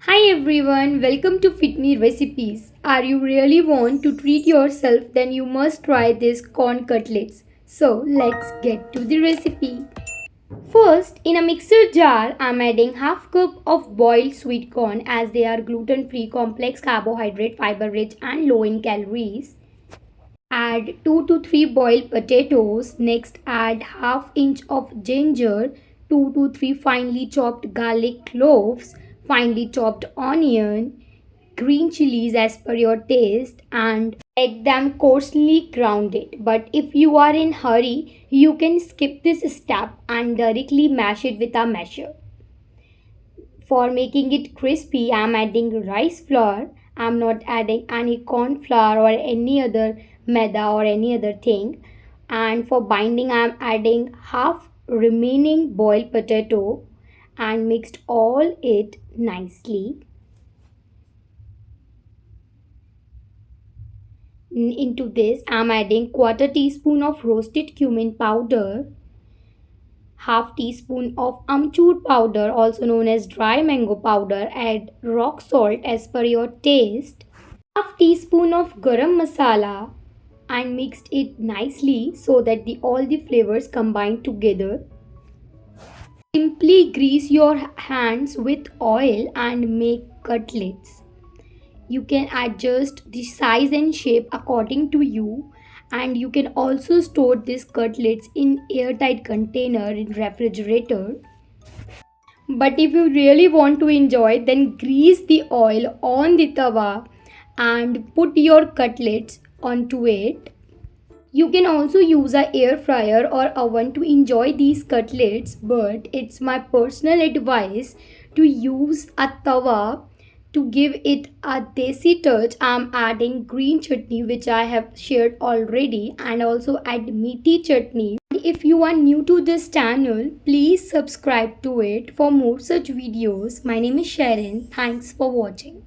Hi everyone, welcome to CHUTNEY recipes. Are you really want to treat yourself? Then you must try this corn cutlets. So let's get to the recipe. First, in a mixer jar, I'm adding half cup of boiled sweet corn as they are gluten-free, complex carbohydrate, fiber-rich and low in calories. Add 2 to 3 boiled potatoes. Next, add half inch of ginger, 2 to 3 finely chopped garlic cloves, finely chopped onion, green chilies as per your taste, and let them coarsely grounded. But if you are in hurry, you can skip this step and directly mash it with a masher. For making it crispy, I'm adding rice flour. I'm not adding any corn flour or any other maida or any other thing. And for binding, I'm adding half remaining boiled potato and mixed all it nicely. Into this, I'm adding quarter teaspoon of roasted cumin powder, half teaspoon of amchur powder also known as dry mango powder. Add rock salt as per your taste, half teaspoon of garam masala, and mixed it nicely so that all the flavors combine together. Simply grease your hands with oil and make cutlets. You can adjust the size and shape according to you, and you can also store these cutlets in airtight container in refrigerator. But if you really want to enjoy, then grease the oil on the tawa and put your cutlets onto it. You can also use a air fryer or oven to enjoy these cutlets, but it's my personal advice to use a tawa to give it a desi touch. I'm adding green chutney which I have shared already, and also add meaty chutney. If you are new to this channel, please subscribe to it for more such videos. My name is Sharon. Thanks for watching.